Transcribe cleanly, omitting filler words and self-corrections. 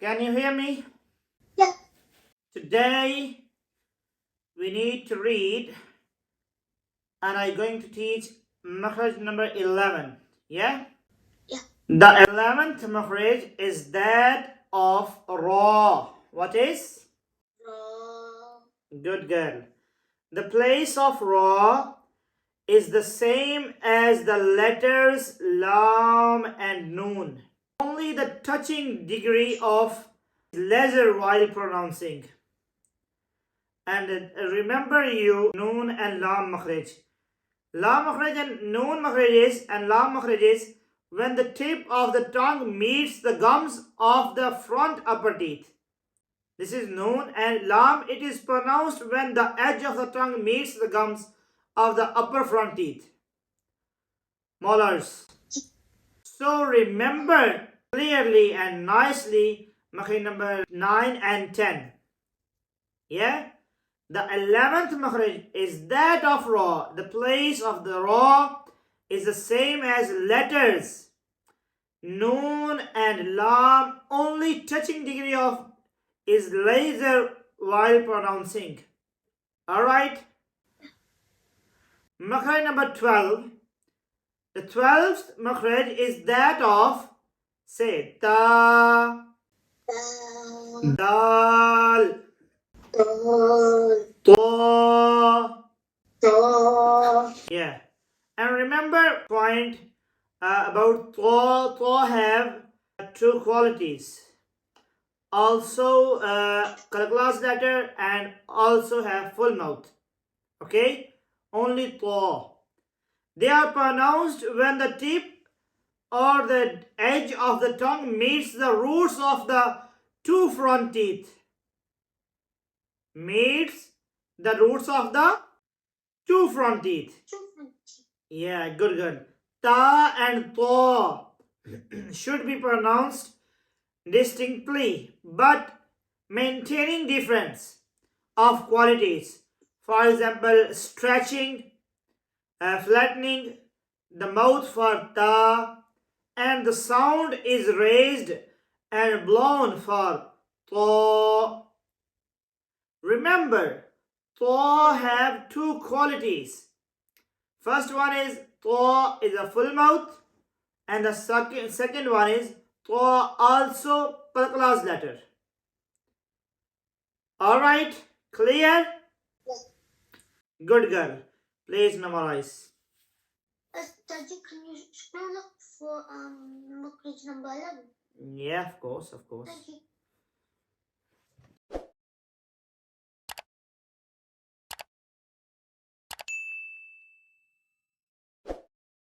Can you hear me? Yeah. Today we need to read, and I'm going to teach Makharij number 11. Yeah? Yeah. The 11th Makharij is that of Ra. What is? Ra. Good girl. The place of Ra is the same as the letters Lam and Noon. Only the touching degree of lesser while pronouncing. And remember you Noon and Lam Makharij. Lam Makharij and Noon Makharij and Lam Makharij is when the tip of the tongue meets the gums of the front upper teeth. This is Noon, and Lam, it is pronounced when the edge of the tongue meets the gums of the upper front teeth. Molars. So remember clearly and nicely Makharij number 9 and 10. Yeah? The 11th Makharij is that of Ra. The place of the Ra is the same as letters Noon and Lam. Only touching degree of is laser while pronouncing. Alright? Makharij number 12. The 12th Makharij is that of, say, Ta, Dal, To. Yeah. And remember point about To. To have two qualities. Also class letter and also have full mouth. Okay? Only To. They are pronounced when the tip or the edge of the tongue meets the roots of the two front teeth. Meets the roots of the two front teeth. Yeah, good. Ta and To should be pronounced distinctly but maintaining difference of qualities. For example, stretching, flattening the mouth for Ta, and the sound is raised and blown for To. Remember, To have two qualities. First one is To is a full mouth, and the second one is To also class letter. Alright, clear? Yes. Good girl. Please memorize. Taji, can you scroll up for Makharij number 11? Yeah, of course. Thank you.